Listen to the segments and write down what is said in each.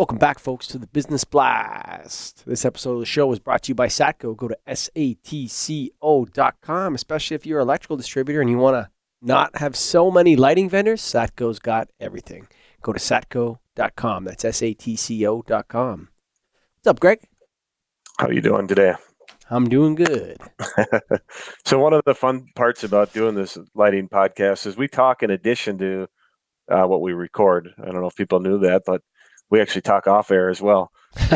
Welcome back, folks, to the Business Blast. This episode of the show is brought to you by Satco. Go to satco.com, especially if you're an electrical distributor and you want to not have so many lighting vendors. Satco's got everything. Go to satco.com. That's satco.com. What's up, Greg? How are you doing today? I'm doing good. So one of the fun parts about doing this lighting podcast is we talk in addition to what we record. I don't know if people knew that, but we actually talk off air as well.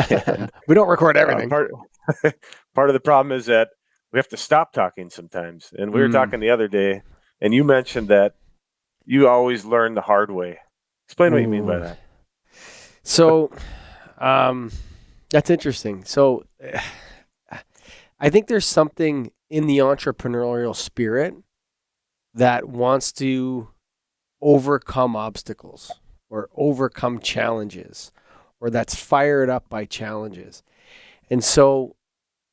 And, we don't record everything. Part of the problem is that we have to stop talking sometimes. And we were talking the other day, and you mentioned that you always learn the hard way. Explain what you mean by that. So that's interesting. So I think there's something in the entrepreneurial spirit that wants to overcome obstacles or overcome challenges, or that's fired up by challenges. And so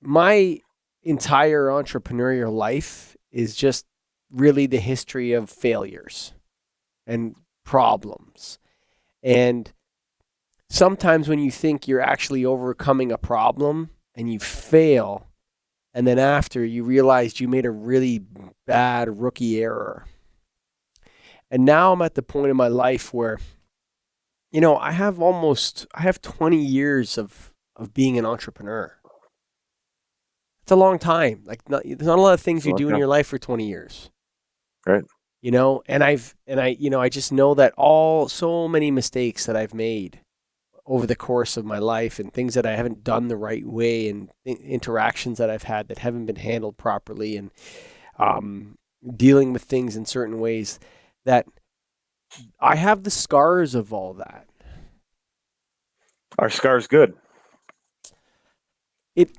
my entire entrepreneurial life is just really the history of failures and problems. And sometimes when you think you're actually overcoming a problem and you fail, and then after you realized you made a really bad rookie error. And now I'm at the point in my life where, you know, I have 20 years of being an entrepreneur. It's a long time. There's not a lot of things you do in your life for 20 years. Right. You know, and I just know that so many mistakes that I've made over the course of my life and things that I haven't done the right way and interactions that I've had that haven't been handled properly and dealing with things in certain ways that I have the scars of all that. Are scars good? It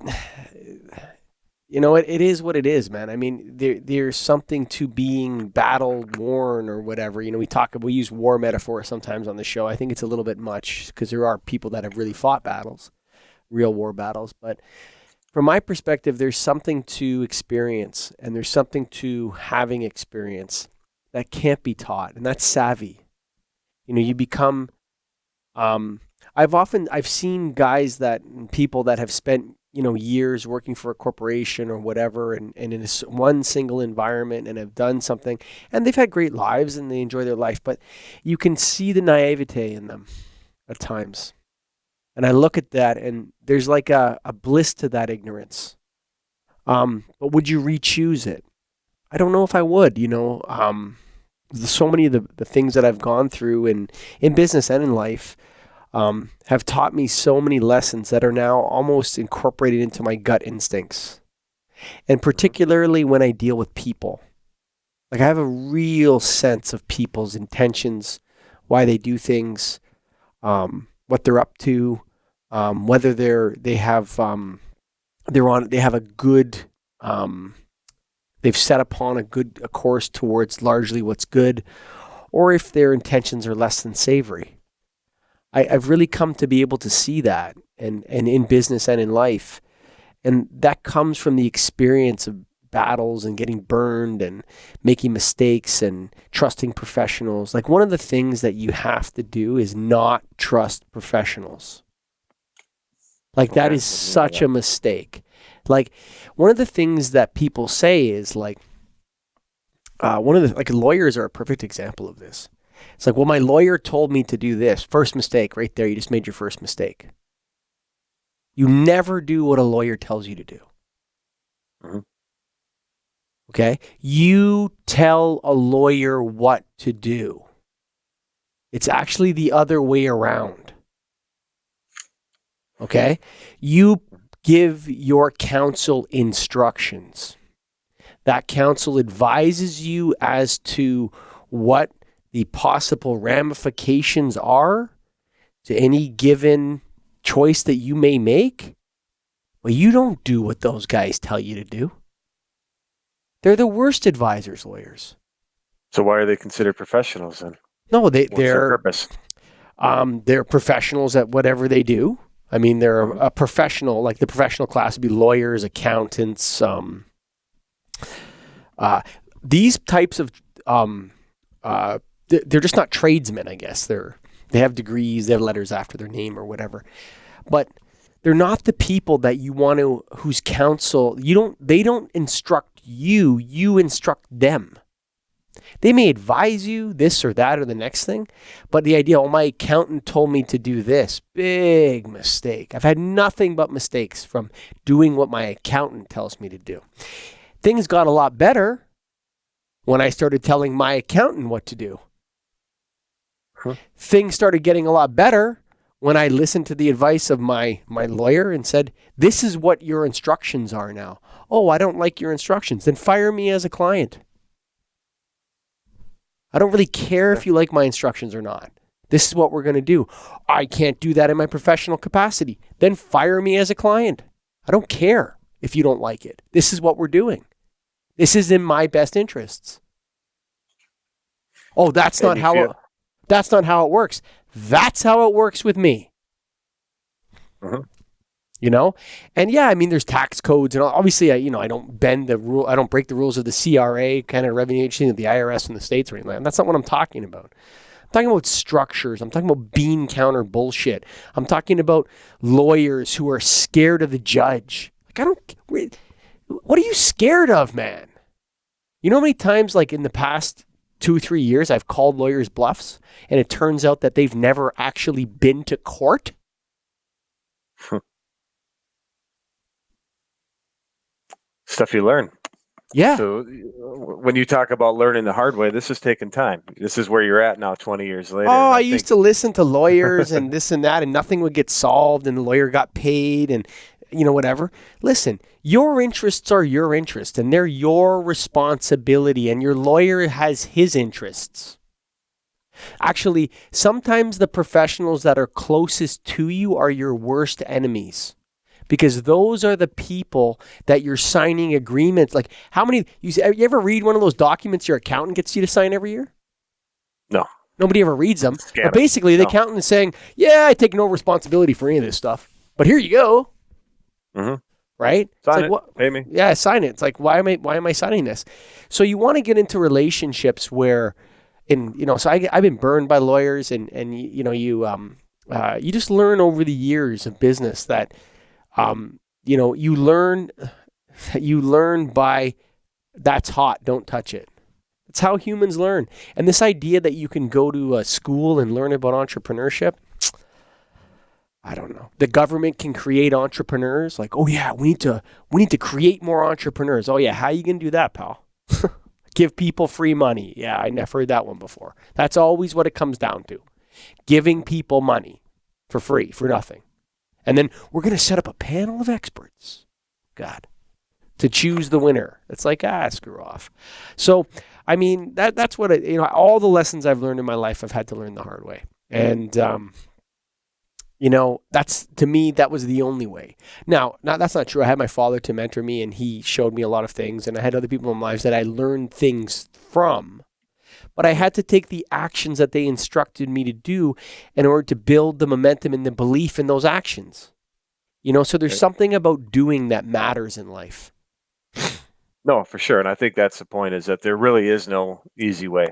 is what it is, man. I mean, there's something to being battle-worn or whatever. You know, we use war metaphors sometimes on the show. I think it's a little bit much because there are people that have really fought battles, real war battles. But from my perspective, there's something to experience, and there's something to having experience that can't be taught, and that's savvy. You know, you become. I've seen people that have spent, you know, years working for a corporation or whatever, and in one single environment, and have done something, and they've had great lives and they enjoy their life, but you can see the naivete in them at times. And I look at that, and there's like a bliss to that ignorance. But would you re-choose it? I don't know if I would. You know, so many of the things that I've gone through in business and in life have taught me so many lessons that are now almost incorporated into my gut instincts. And particularly when I deal with people. Like, I have a real sense of people's intentions, why they do things, what they're up to, whether they have a good, they've set upon a course towards largely what's good, or if their intentions are less than savory. I've really come to be able to see that and in business and in life. And that comes from the experience of battles and getting burned and making mistakes and trusting professionals. Like, one of the things that you have to do is not trust professionals. Like, that is such a mistake. Like, one of the things that people say is like lawyers are a perfect example of this. It's like, well, my lawyer told me to do this. First mistake right there. You just made your first mistake. You never do what a lawyer tells you to do. Mm-hmm. Okay? You tell a lawyer what to do. It's actually the other way around. Okay? You give your counsel instructions. That counsel advises you as to what the possible ramifications are to any given choice that you may make. Well, you don't do what those guys tell you to do. They're the worst advisors, lawyers. So why are they considered professionals then? No, they're purpose? They're professionals at whatever they do. I mean, they're a professional, like the professional class would be lawyers, accountants. These types of they're just not tradesmen, I guess. They're They have degrees, they have letters after their name or whatever. But they're not the people that you want to, whose counsel, they don't instruct you, you instruct them. They may advise you this or that or the next thing, but the idea, my accountant told me to do this, big mistake. I've had nothing but mistakes from doing what my accountant tells me to do. Things got a lot better when I started telling my accountant what to do. Things started getting a lot better when I listened to the advice of my lawyer and said, this is what your instructions are now. Oh, I don't like your instructions. Then fire me as a client. I don't really care if you like my instructions or not. This is what we're going to do. I can't do that in my professional capacity. Then fire me as a client. I don't care if you don't like it. This is what we're doing. This is in my best interests. Oh, that's not how it works. That's how it works with me. You know? And yeah, I mean, there's tax codes and obviously, I don't bend the rule. I don't break the rules of the CRA, kind of revenue agency, of the IRS in the States or anything like that. That's not what I'm talking about. I'm talking about structures. I'm talking about bean counter bullshit. I'm talking about lawyers who are scared of the judge. What are you scared of, man? You know how many times, like in the past 2-3 years, I've called lawyers bluffs, and it turns out that they've never actually been to court? Stuff you learn. Yeah. So when you talk about learning the hard way, this is taking time. This is where you're at now 20 years later. Oh, I used to listen to lawyers and this and that, and nothing would get solved, and the lawyer got paid and, whatever. Listen, your interests are your interests, and they're your responsibility, and your lawyer has his interests. Actually, sometimes the professionals that are closest to you are your worst enemies, because those are the people that you're signing agreements. Like, you ever read one of those documents your accountant gets you to sign every year? No. Nobody ever reads them. But basically, the accountant is saying, yeah, I take no responsibility for any of this stuff, but here you go. Mm-hmm. Right? Sign it. Pay me. Yeah, sign it. It's like, why am I signing this? So you want to get into relationships where, so I've been burned by lawyers, and you just learn over the years of business that, you learn by, that's hot, don't touch it. It's how humans learn. And this idea that you can go to a school and learn about entrepreneurship, I don't know. The government can create entrepreneurs. Like, oh yeah, we need to create more entrepreneurs. Oh yeah, how are you gonna do that, pal? Give people free money. Yeah, I never heard that one before. That's always what it comes down to. Giving people money for free, for nothing. And then we're gonna set up a panel of experts. God. To choose the winner. It's like, screw off. So, I mean, that's what all the lessons I've learned in my life, I've had to learn the hard way. And that's, to me, that was the only way. Now, that's not true. I had my father to mentor me, and he showed me a lot of things, and I had other people in my lives that I learned things from. But I had to take the actions that they instructed me to do in order to build the momentum and the belief in those actions. So there's something about doing that matters in life. No, for sure. And I think that's the point, is that there really is no easy way.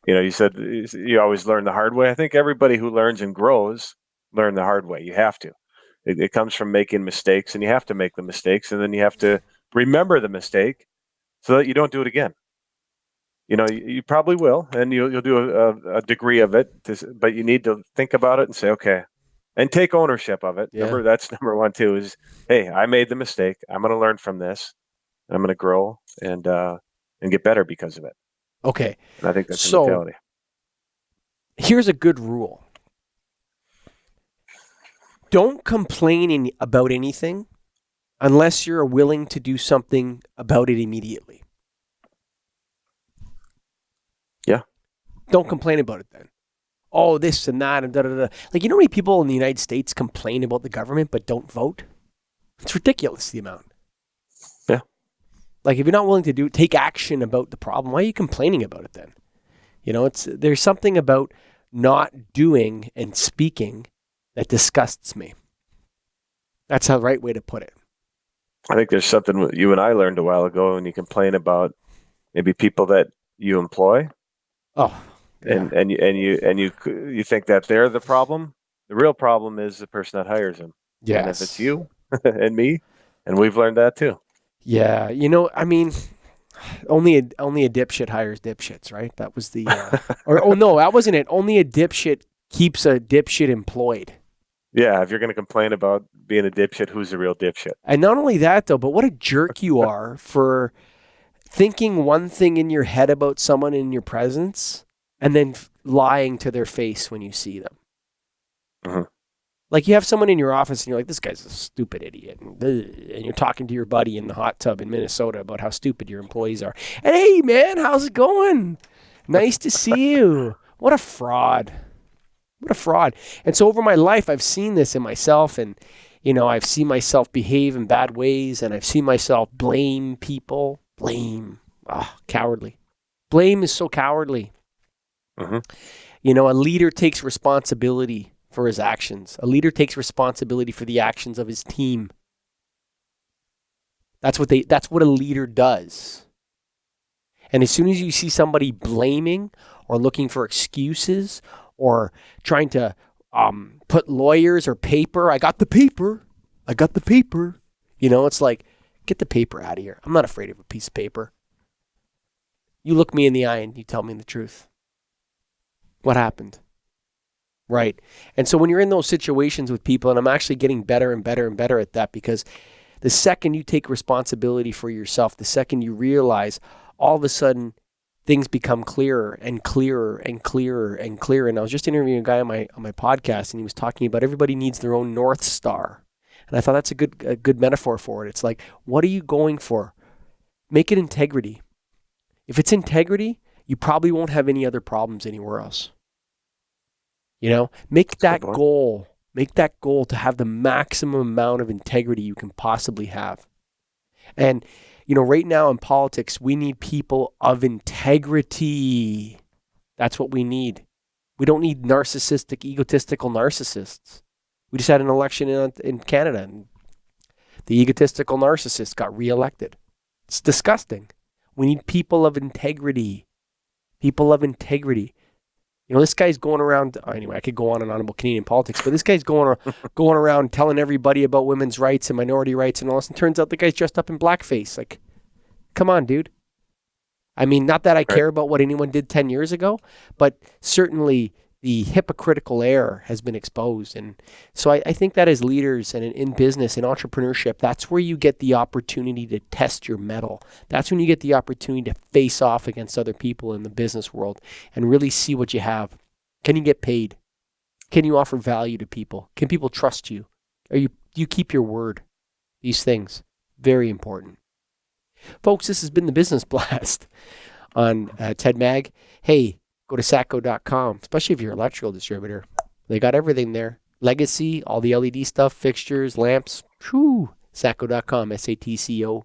You said you always learn the hard way. I think everybody who learns and grows learn the hard way. You have to. It comes from making mistakes, and you have to make the mistakes, and then you have to remember the mistake so that you don't do it again. You probably will, and you'll do a degree of it, but you need to think about it and say, okay, and take ownership of it. Yeah. Remember, that's number one too, is, hey, I made the mistake. I'm going to learn from this. I'm going to grow and get better because of it. Okay. And I think that's the mentality. Here's a good rule. Don't complain about anything unless you're willing to do something about it immediately. Yeah. Don't complain about it then. Oh, this and that and da-da-da. Like, how many people in the United States complain about the government but don't vote? It's ridiculous, the amount. Yeah. Like, if you're not willing to take action about the problem, why are you complaining about it then? There's something about not doing and speaking that disgusts me. That's the right way to put it. I think there's something you and I learned a while ago when you complain about maybe people that you employ. Oh, Yeah. You think that they're the problem. The real problem is the person that hires them. And if it's Yes. you and me, and we've learned that too. Yeah. I mean, only a dipshit hires dipshits, right? That was the or oh no, that wasn't it. Only a dipshit keeps a dipshit employed. Yeah, if you're going to complain about being a dipshit, who's the real dipshit? And not only that though, but what a jerk you are for thinking one thing in your head about someone in your presence and then lying to their face when you see them. Mhm. Like you have someone in your office and you're like, this guy's a stupid idiot. And you're talking to your buddy in the hot tub in Minnesota about how stupid your employees are. And hey, man, how's it going? Nice to see you. What a fraud. What a fraud. And so over my life, I've seen this in myself and, I've seen myself behave in bad ways and I've seen myself blame people. Blame. Cowardly. Blame is so cowardly. Mm-hmm. A leader takes responsibility for his actions. A leader takes responsibility for the actions of his team. That's what a leader does. And as soon as you see somebody blaming or looking for excuses or trying to put lawyers or paper, I got the paper. It's like, get the paper out of here. I'm not afraid of a piece of paper. You look me in the eye and you tell me the truth. What happened? Right. And so when you're in those situations with people, and I'm actually getting better and better and better at that, because the second you take responsibility for yourself, the second you realize, all of a sudden things become clearer and clearer and clearer and clearer. And I was just interviewing a guy on my podcast, and he was talking about everybody needs their own North Star. And I thought that's a good metaphor for it. It's like, what are you going for? Make it integrity. If it's integrity, you probably won't have any other problems anywhere else. Make that goal to have the maximum amount of integrity you can possibly have. And, right now in politics, we need people of integrity. That's what we need. We don't need narcissistic, egotistical narcissists. We just had an election in Canada, and the egotistical narcissist got reelected. It's disgusting. We need people of integrity. People of integrity. This guy's going around, anyway, I could go on and on about Canadian politics, but this guy's going around telling everybody about women's rights and minority rights and all this, and turns out the guy's dressed up in blackface. Like, come on, dude. I mean, not that I care about what anyone did 10 years ago, but certainly the hypocritical error has been exposed. And so I think that as leaders and in business, in entrepreneurship, that's where you get the opportunity to test your mettle. That's when you get the opportunity to face off against other people in the business world and really see what you have. Can you get paid? Can you offer value to people? Can people trust you? Do you keep your word? These things, very important. Folks, this has been the Business Blast on Ted Mag. Hey, go to satco.com, especially if you're an electrical distributor. They got everything there. Legacy, all the LED stuff, fixtures, lamps. Satco.com, SATCO.com.